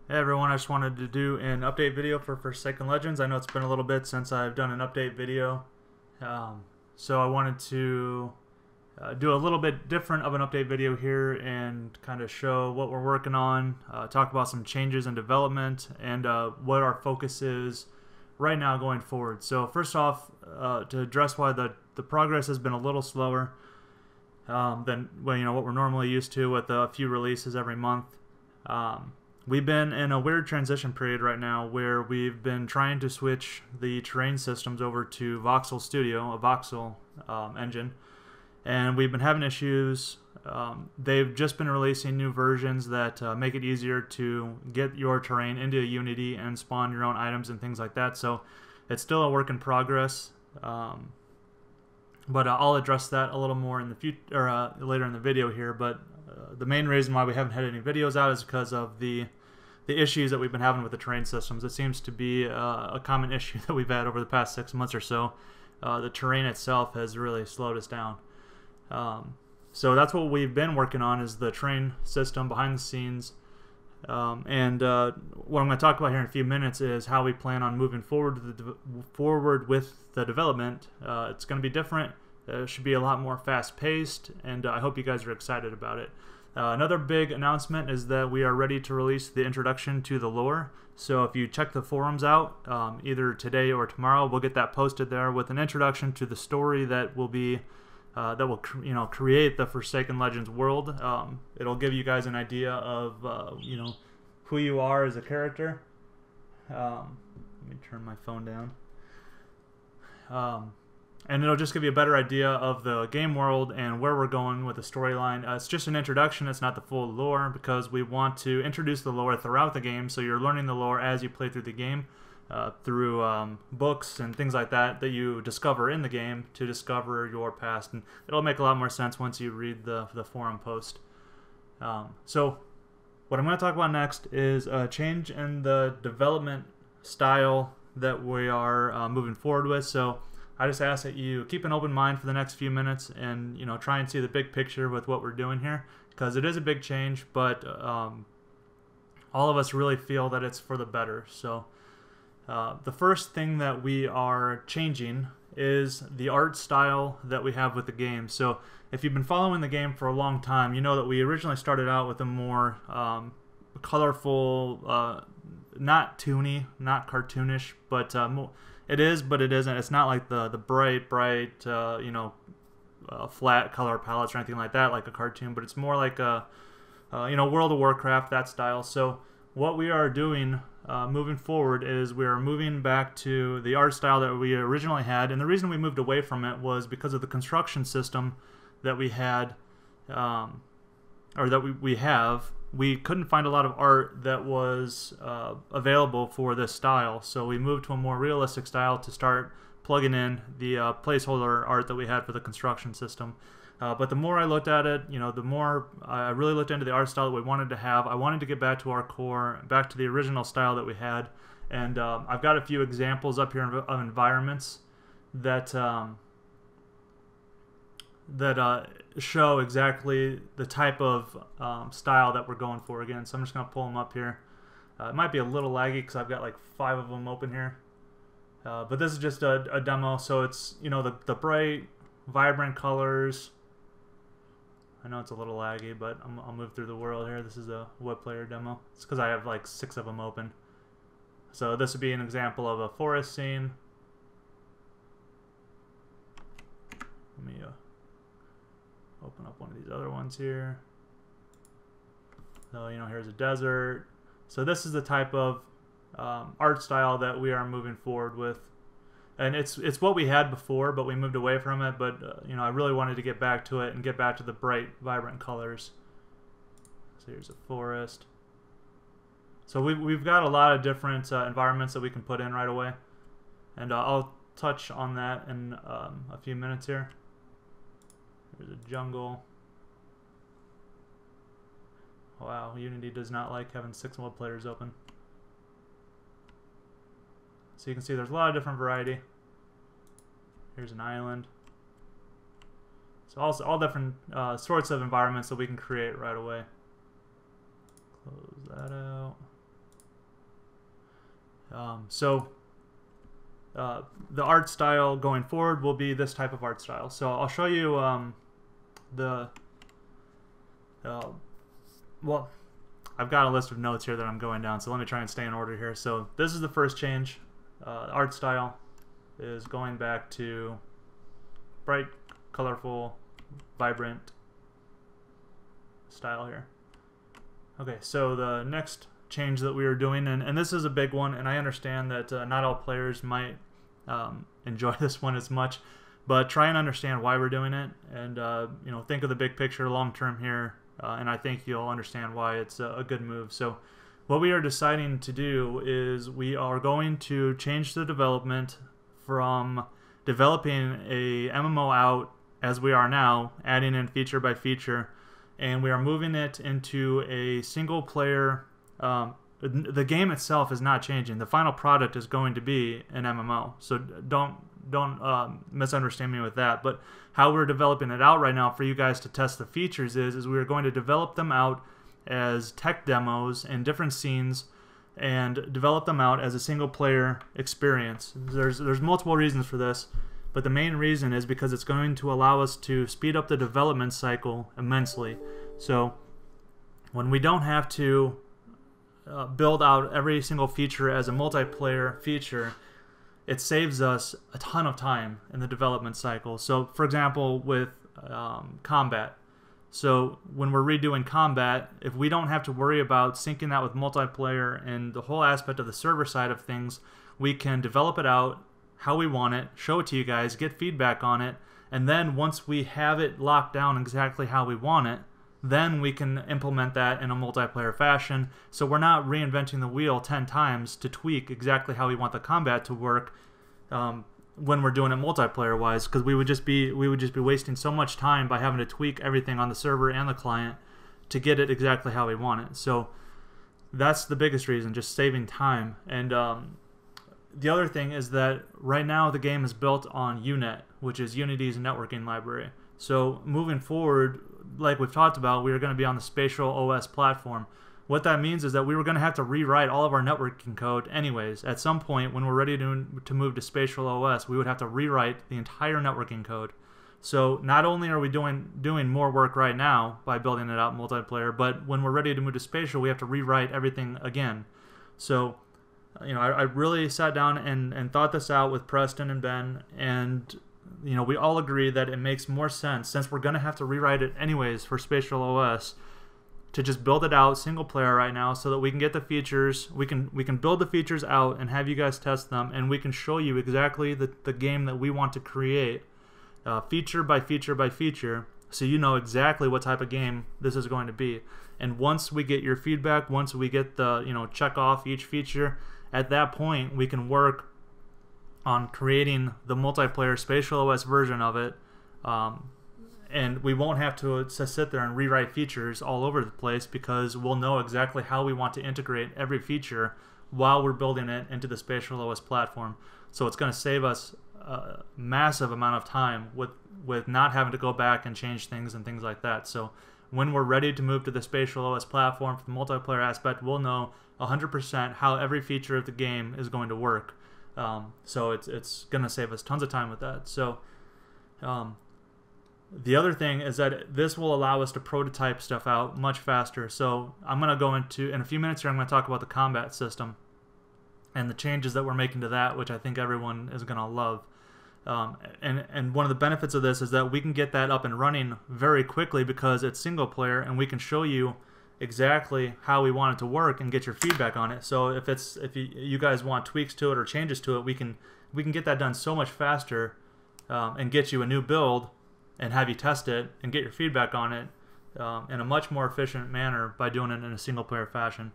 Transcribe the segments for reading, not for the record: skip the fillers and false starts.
Hey everyone, I just wanted to do an update video for Forsaken Legends. I know it's been a little bit since I've done an update video, so I wanted to do a little bit different of an update video here and kind of show what we're working on, talk about some changes in development, and what our focus is right now going forward. So first off, to address why the progress has been a little slower than what we're normally used to with a few releases every month. We've been in a weird transition period right now where we've been trying to switch the terrain systems over to Voxel Studio, a Voxel engine, and we've been having issues. They've just been releasing new versions that make it easier to get your terrain into Unity and spawn your own items and things like that. So it's still a work in progress, but I'll address that a little more in the future, or later in the video here. But the main reason why we haven't had any videos out is because of the issues that we've been having with the terrain systems. It seems to be a common issue that we've had over the past 6 months or so. The terrain itself has really slowed us down. So that's what we've been working on, is the terrain system behind the scenes. What I'm going to talk about here in a few minutes is how we plan on moving forward with the development. It's going to be different. It should be a lot more fast-paced, and I hope you guys are excited about it. Another big announcement is that we are ready to release the introduction to the lore. So if you check the forums out, either today or tomorrow, we'll get that posted there with an introduction to the story that will be create the Forsaken Legends world. It'll give you guys an idea of who you are as a character. Let me turn my phone down. And it'll just give you a better idea of the game world and where we're going with the storyline. It's just an introduction, it's not the full lore, because we want to introduce the lore throughout the game, so you're learning the lore as you play through the game, through books and things like that you discover in the game to discover your past. And it'll make a lot more sense once you read the forum post. So what I'm going to talk about next is a change in the development style that we are moving forward with. So I just ask that you keep an open mind for the next few minutes and try and see the big picture with what we're doing here, because it is a big change, but all of us really feel that it's for the better. So the first thing that we are changing is the art style that we have with the game. So if you've been following the game for a long time, you know that we originally started out with a more colorful, not toony, not cartoonish, but it is, but it isn't. It's not like the bright, flat color palettes or anything like that, like a cartoon. But it's more like a, World of Warcraft, that style. So what we are doing moving forward is we are moving back to the art style that we originally had. And the reason we moved away from it was because of the construction system that we had, or that we have. We couldn't find a lot of art that was available for this style, so we moved to a more realistic style to start plugging in the placeholder art that we had for the construction system. But the more I looked at it, the more I really looked into the art style that we wanted to have. I wanted to get back to our core, back to the original style that we had, and I've got a few examples up here of environments that show exactly the type of style that we're going for again. So I'm just going to pull them up here. It might be a little laggy because I've got like 5 of them open here. But this is just a demo, so it's, the bright, vibrant colors. I know it's a little laggy, but I'll move through the world here. This is a web player demo. It's because I have like 6 of them open. So this would be an example of a forest scene. Let me open up one of these other ones here. So here's a desert. So this is the type of art style that we are moving forward with, and it's what we had before, but we moved away from it. But I really wanted to get back to it and get back to the bright, vibrant colors. So here's a forest. So we've got a lot of different environments that we can put in right away, and I'll touch on that in a few minutes here. There's a jungle. Wow, Unity does not like having 6 web players open. So you can see there's a lot of different variety. Here's an island. So all different sorts of environments that we can create right away. Close that out. The art style going forward will be this type of art style. So I'll show you well, I've got a list of notes here that I'm going down, so let me try and stay in order here. So this is the first change. Art style is going back to bright, colorful, vibrant style here. Okay, so the next change that we are doing, and this is a big one, and I understand that not all players might enjoy this one as much, but try and understand why we're doing it, and you know, think of the big picture long term here, and I think you'll understand why it's a good move. So what we are deciding to do is we are going to change the development from developing a MMO out as we are now, adding in feature by feature, and we are moving it into a single player. The game itself is not changing. The final product is going to be an MMO, so don't misunderstand me with that. But how we're developing it out right now for you guys to test the features is we are going to develop them out as tech demos in different scenes and develop them out as a single player experience. There's multiple reasons for this, but the main reason is because it's going to allow us to speed up the development cycle immensely. So when we don't have to build out every single feature as a multiplayer feature, it saves us a ton of time in the development cycle. So for example, with combat, so when we're redoing combat, if we don't have to worry about syncing that with multiplayer and the whole aspect of the server side of things, we can develop it out how we want it, show it to you guys, get feedback on it, and then once we have it locked down exactly how we want it, then we can implement that in a multiplayer fashion. So we're not reinventing the wheel 10 times to tweak exactly how we want the combat to work when we're doing it multiplayer wise, because we would just be wasting so much time by having to tweak everything on the server and the client to get it exactly how we want it. So that's the biggest reason, just saving time. And the other thing is that right now the game is built on UNet, which is Unity's networking library. So moving forward, like we've talked about, we are going to be on the Spatial OS platform. What that means is that we were going to have to rewrite all of our networking code anyways. At some point, when we're ready to move to Spatial OS, we would have to rewrite the entire networking code. So not only are we doing more work right now by building it out multiplayer, but when we're ready to move to Spatial, we have to rewrite everything again. So you know, I really sat down and thought this out with Preston and Ben, and you know, we all agree that it makes more sense, since we're going to have to rewrite it anyways for Spatial OS, to just build it out single player right now, so that we can get the features, we can build the features out and have you guys test them, and we can show you exactly the game that we want to create, feature by feature by feature, so you know exactly what type of game this is going to be. And once we get your feedback, once we get the, you know, check off each feature, at that point we can work on creating the multiplayer Spatial OS version of it, and we won't have to sit there and rewrite features all over the place, because we'll know exactly how we want to integrate every feature while we're building it into the Spatial OS platform. So it's going to save us a massive amount of time with not having to go back and change things and things like that. So when we're ready to move to the Spatial OS platform for the multiplayer aspect, we'll know 100% how every feature of the game is going to work. So it's going to save us tons of time with that. So the other thing is that this will allow us to prototype stuff out much faster. So I'm going to go into, in a few minutes here, I'm going to talk about the combat system and the changes that we're making to that, which I think everyone is going to love. And one of the benefits of this is that we can get that up and running very quickly, because it's single player, and we can show you exactly how we want it to work and get your feedback on it. So if you guys want tweaks to it or changes to it, we can get that done so much faster, and get you a new build and have you test it and get your feedback on it in a much more efficient manner by doing it in a single player fashion.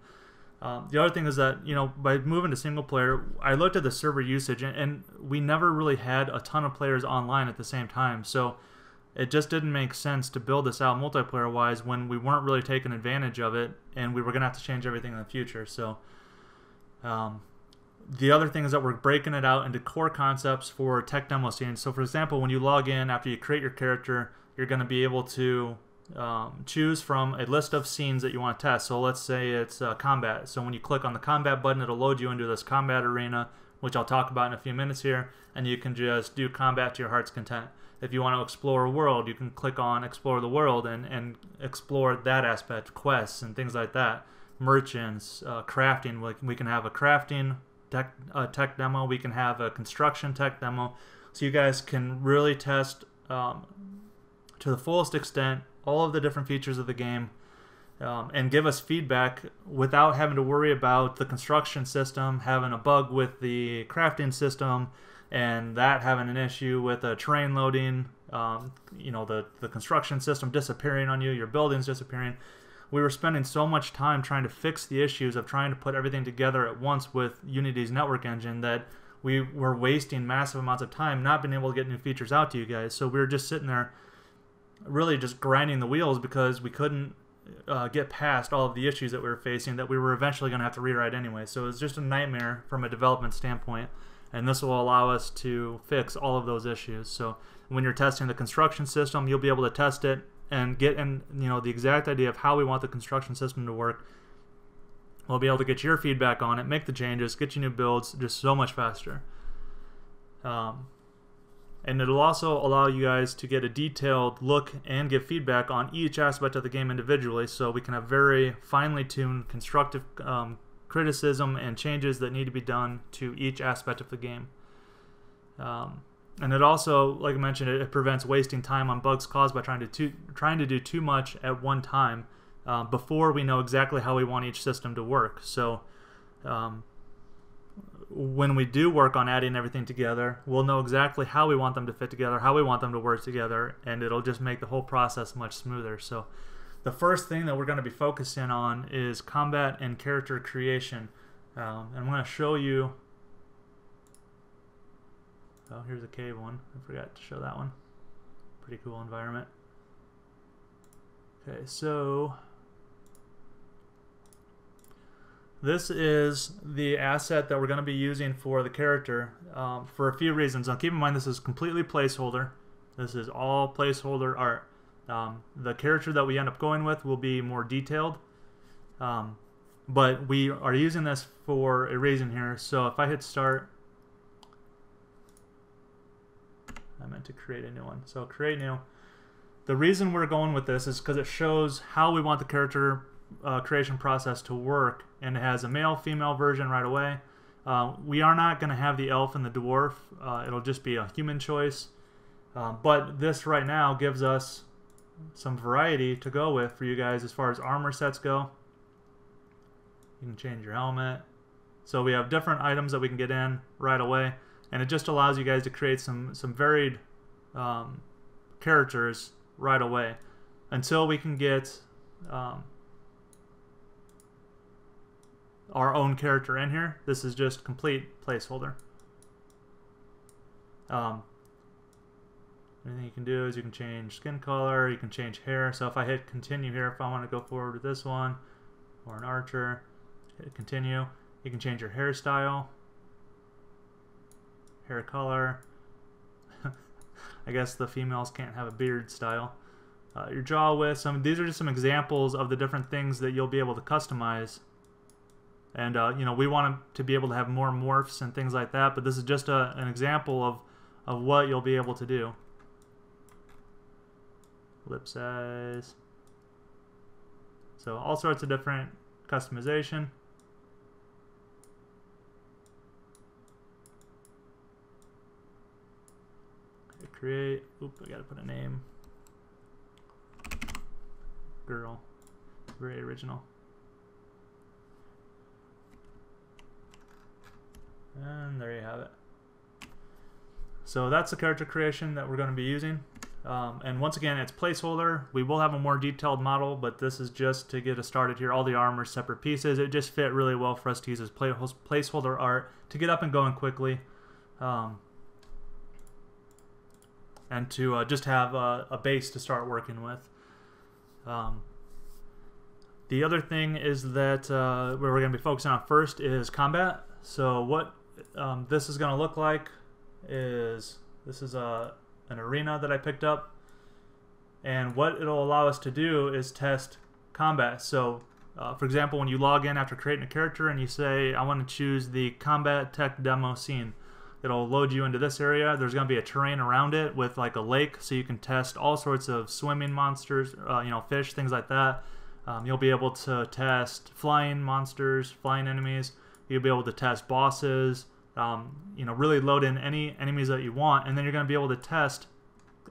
The other thing is that, you know, by moving to single player, I looked at the server usage, and we never really had a ton of players online at the same time. So it just didn't make sense to build this out multiplayer wise when we weren't really taking advantage of it, and we were going to have to change everything in the future. So the other thing is that we're breaking it out into core concepts for tech demo scenes. So for example, when you log in after you create your character, you're going to be able to choose from a list of scenes that you want to test. So let's say it's combat. So when you click on the combat button, it'll load you into this combat arena, which I'll talk about in a few minutes here, and you can just do combat to your heart's content. If you want to explore a world, you can click on explore the world and explore that aspect, quests and things like that. Merchants, crafting, we can have a crafting tech demo, we can have a construction tech demo, so you guys can really test to the fullest extent all of the different features of the game, and give us feedback without having to worry about the construction system having a bug with the crafting system and that having an issue with a terrain loading, you know, the construction system disappearing on you, your buildings disappearing. We were spending so much time trying to fix the issues of trying to put everything together at once with Unity's network engine that we were wasting massive amounts of time not being able to get new features out to you guys. So we were just sitting there really just grinding the wheels because we couldn't get past all of the issues that we were facing that we were eventually going to have to rewrite anyway. So it was just a nightmare from a development standpoint, and this will allow us to fix all of those issues. So when you're testing the construction system, you'll be able to test it and get the exact idea of how we want the construction system to work. We'll be able to get your feedback on it, make the changes, get you new builds just so much faster. And it'll also allow you guys to get a detailed look and give feedback on each aspect of the game individually, so we can have very finely tuned constructive criticism and changes that need to be done to each aspect of the game. And it also, like I mentioned, it prevents wasting time on bugs caused by trying to do too much at one time before we know exactly how we want each system to work. So when we do work on adding everything together, we'll know exactly how we want them to fit together, how we want them to work together, and it'll just make the whole process much smoother. So the first thing that we're going to be focusing on is combat and character creation. And I'm going to show you. Oh, here's a cave one. I forgot to show that one. Pretty cool environment. Okay, so this is the asset that we're going to be using for the character for a few reasons. Now keep in mind this is completely placeholder. This is all placeholder art. The character that we end up going with will be more detailed, but we are using this for a reason here. So if I hit start, I meant to create a new one. So create new. The reason we're going with this is because it shows how we want the character creation process to work, and it has a male female version right away. We are not going to have the elf and the dwarf. It'll just be a human choice, but this right now gives us some variety to go with for you guys as far as armor sets go. You can change your helmet, so we have different items that we can get in right away, and it just allows you guys to create some varied characters right away until we can get our own character in here. This is just complete placeholder. Anything you can do is you can change skin color, you can change hair. So if I hit continue here, if I want to go forward with this one, or an archer, hit continue. You can change your hairstyle, hair color. I guess the females can't have a beard style. Your jaw width. These are just some examples of the different things that you'll be able to customize. And we want to be able to have more morphs and things like that, but this is just an example of what you'll be able to do. Lip size. So all sorts of different customization. Okay, create. Oop, I gotta put a name. Girl. Very original. And there you have it. So that's the character creation that we're going to be using. And once again, it's placeholder. We will have a more detailed model, but this is just to get us started here. All the armor separate pieces. It just fit really well for us to use as placeholder art to get up and going quickly. And to just have a base to start working with. The other thing is that where we're going to be focusing on first is combat. So what this is going to look like is this is an arena that I picked up. And what it'll allow us to do is test combat. So for example, when you log in after creating a character and you say, I want to choose the combat tech demo scene, it'll load you into this area. There's going to be a terrain around it with like a lake, so you can test all sorts of swimming monsters, fish, things like that. You'll be able to test flying monsters, flying enemies. You'll be able to test bosses, really load in any enemies that you want, and then you're going to be able to test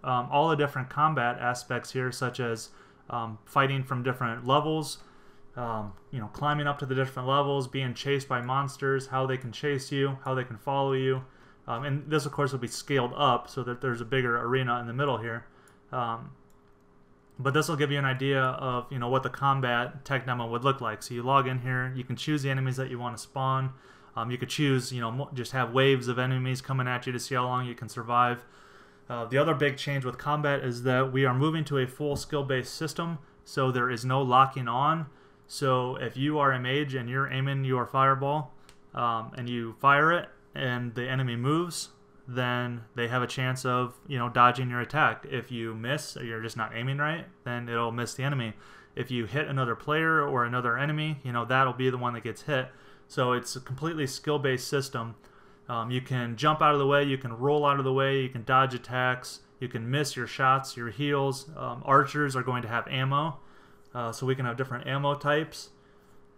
all the different combat aspects here, such as fighting from different levels, climbing up to the different levels, being chased by monsters, how they can chase you, how they can follow you. And this, of course, will be scaled up so that there's a bigger arena in the middle here. But this will give you an idea of what the combat tech demo would look like. So you log in here, you can choose the enemies that you want to spawn. You could choose, just have waves of enemies coming at you to see how long you can survive. The other big change with combat is that we are moving to a full skill-based system, so there is no locking on. So if you are a mage and you're aiming your fireball and you fire it and the enemy moves, then they have a chance of dodging your attack. If you miss or you're just not aiming right, then it'll miss the enemy. If you hit another player or another enemy, that'll be the one that gets hit. So it's a completely skill-based system. You can jump out of the way, you can roll out of the way, you can dodge attacks, you can miss your shots, your heals. Archers are going to have ammo, so we can have different ammo types.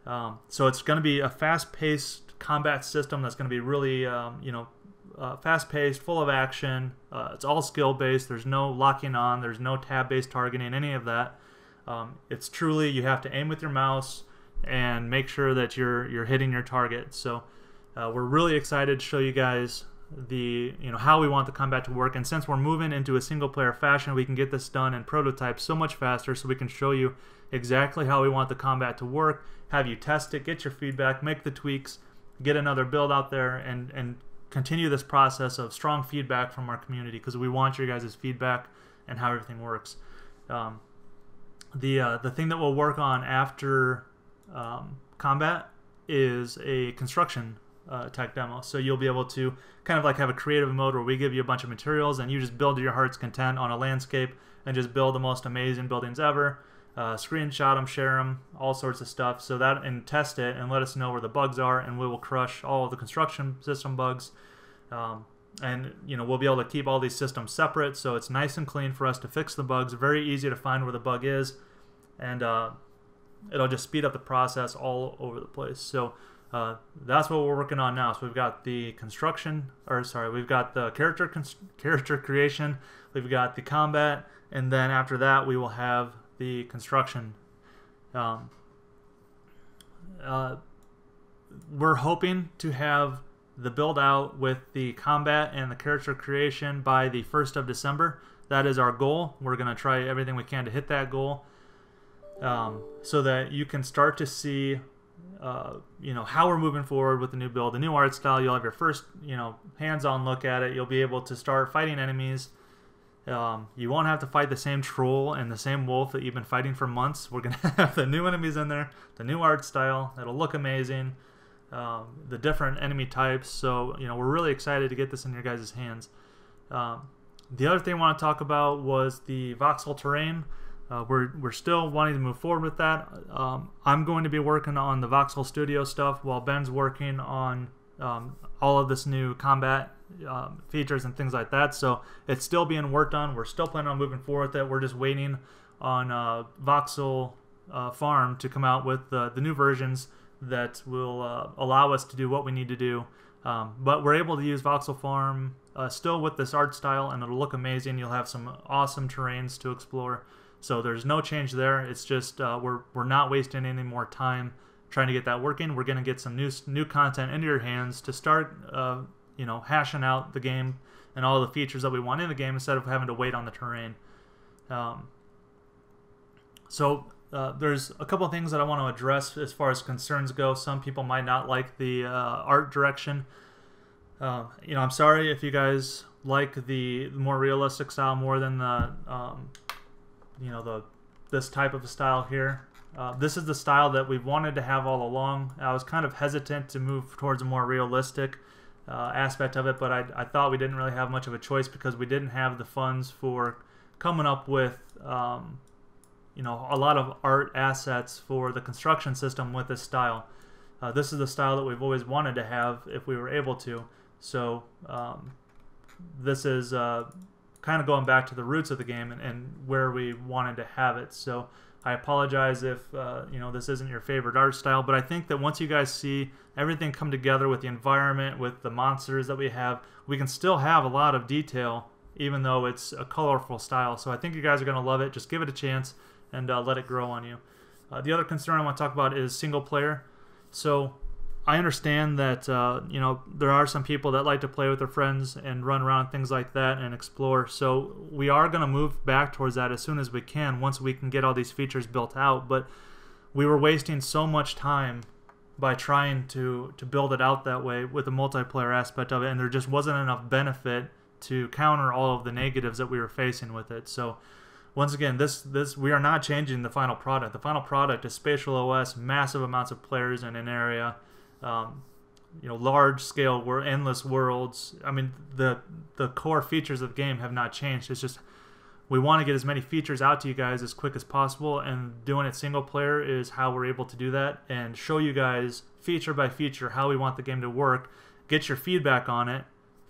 So it's going to be a fast-paced combat system that's going to be really, fast-paced, full of action. It's all skill-based. There's no locking on. There's no tab-based targeting, any of that. It's truly, you have to aim with your mouse and make sure that you're hitting your target. So we're really excited to show you guys the how we want the combat to work, and since we're moving into a single-player fashion, we can get this done in prototype so much faster, so we can show you exactly how we want the combat to work, have you test it, get your feedback, make the tweaks, get another build out there, and continue this process of strong feedback from our community, because we want your guys' feedback and how everything works. The thing that we'll work on after combat is a construction tech demo. So you'll be able to kind of like have a creative mode where we give you a bunch of materials and you just build to your heart's content on a landscape and just build the most amazing buildings ever. Screenshot them, share them, all sorts of stuff. So that, and test it and let us know where the bugs are, and we will crush all of the construction system bugs. And we'll be able to keep all these systems separate, so it's nice and clean for us to fix the bugs. Very easy to find where the bug is, and it'll just speed up the process all over the place. So that's what we're working on now. So we've got the we've got the character creation, we've got the combat, and then after that we will have the construction. We're hoping to have the build out with the combat and the character creation by the 1st of December. That is our goal. We're going to try everything we can to hit that goal, so that you can start to see how we're moving forward with the new build, the new art style. You'll have your first hands-on look at it. You'll be able to start fighting enemies. You won't have to fight the same troll and the same wolf that you've been fighting for months. We're going to have the new enemies in there, the new art style. It'll look amazing. The different enemy types. So we're really excited to get this in your guys' hands. The other thing I want to talk about was the voxel terrain. We're still wanting to move forward with that. I'm going to be working on the voxel studio stuff while Ben's working on all of this new combat features and things like that. So it's still being worked on. We're still planning on moving forward with it. We're just waiting on voxel farm to come out with the new versions that will allow us to do what we need to do. But we're able to use voxel farm still with this art style, and it'll look amazing. You'll have some awesome terrains to explore. So there's no change there. It's just we're not wasting any more time trying to get that working. We're going to get some new content into your hands to start hashing out the game and all the features that we want in the game, instead of having to wait on the terrain. There's a couple of things that I want to address as far as concerns go. Some people might not like the art direction. I'm sorry if you guys like the more realistic style more than this type of style here. This is the style that we've wanted to have all along. I was kind of hesitant to move towards a more realistic aspect of it, but I thought we didn't really have much of a choice because we didn't have the funds for coming up with you know, a lot of art assets for the construction system with this style. This is the style that we've always wanted to have if we were able to. So this is kind of going back to the roots of the game and where we wanted to have it. So I apologize if you know, this isn't your favorite art style, but I think that once you guys see everything come together with the environment, with the monsters that we can still have a lot of detail even though it's a colorful style. So I think you guys are going to love it. Just give it a chance and let it grow on you. The other concern I want to talk about is single player. So I understand that you know, there are some people that like to play with their friends and run around and things like that and explore. So we are going to move back towards that as soon as we can, once we can get all these features built out. But we were wasting so much time by trying to build it out that way with the multiplayer aspect of it, and there just wasn't enough benefit to counter all of the negatives that we were facing with it. So once again, this we are not changing the final product. The final product is Spatial OS, massive amounts of players in an area, you know, large scale, endless worlds. I mean, the core features of the game have not changed. It's just we want to get as many features out to you guys as quick as possible, and doing it single player is how we're able to do that and show you guys feature by feature how we want the game to work, get your feedback on it,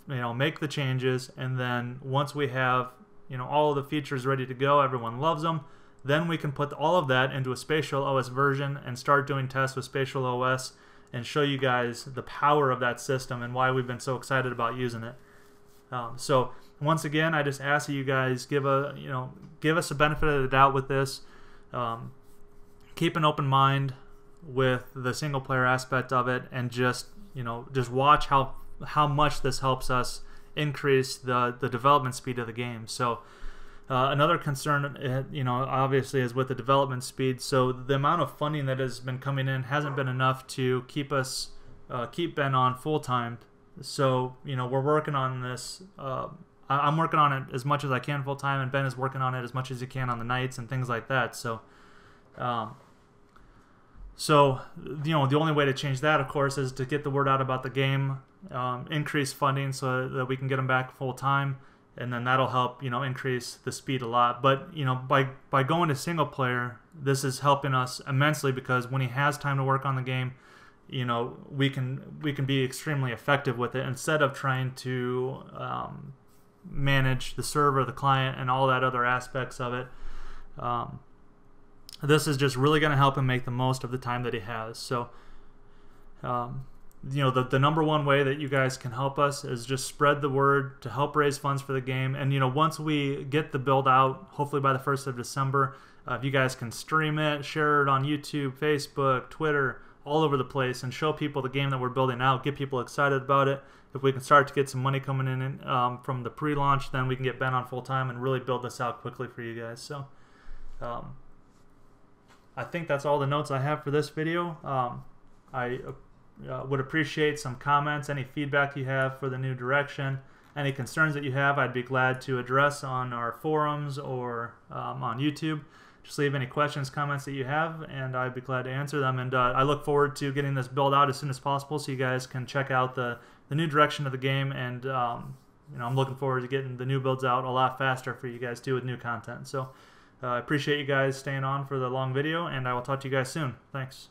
you know, make the changes, and then once we have, you know, all of the features ready to go, everyone loves them, then we can put all of that into a Spatial OS version and start doing tests with Spatial OS and show you guys the power of that system and why we've been so excited about using it. So once again, I just ask that you guys give us a benefit of the doubt with this. Keep an open mind with the single player aspect of it, and just watch how much this helps us increase the development speed of the game. So another concern, you know, obviously, is with the development speed. So the amount of funding that has been coming in hasn't been enough to keep Ben on full time. So, you know, we're working on this. I'm working on it as much as I can full time, and Ben is working on it as much as he can on the nights and things like that. So, you know, the only way to change that, of course, is to get the word out about the game, increase funding so that we can get him back full time, and then that'll help, you know, increase the speed a lot. But, you know, by going to single player, this is helping us immensely, because when he has time to work on the game, you know, we can be extremely effective with it, instead of trying to manage the server, the client, and all that other aspects of it. This is just really going to help him make the most of the time that he has. So, you know, the number one way that you guys can help us is just spread the word to help raise funds for the game. And, you know, once we get the build out, hopefully by the 1st of December, if you guys can stream it, share it on YouTube, Facebook, Twitter, all over the place, and show people the game that we're building out, get people excited about it. If we can start to get some money coming in from the pre-launch, then we can get Ben on full time and really build this out quickly for you guys. So I think that's all the notes I have for this video. I would appreciate some comments, any feedback you have for the new direction, any concerns that you have. I'd be glad to address on our forums or on YouTube. Just leave any questions, comments that you have, and I'd be glad to answer them. And I look forward to getting this build out as soon as possible, so you guys can check out the new direction of the game. And you know, I'm looking forward to getting the new builds out a lot faster for you guys too, with new content. So I appreciate you guys staying on for the long video, and I will talk to you guys soon. Thanks.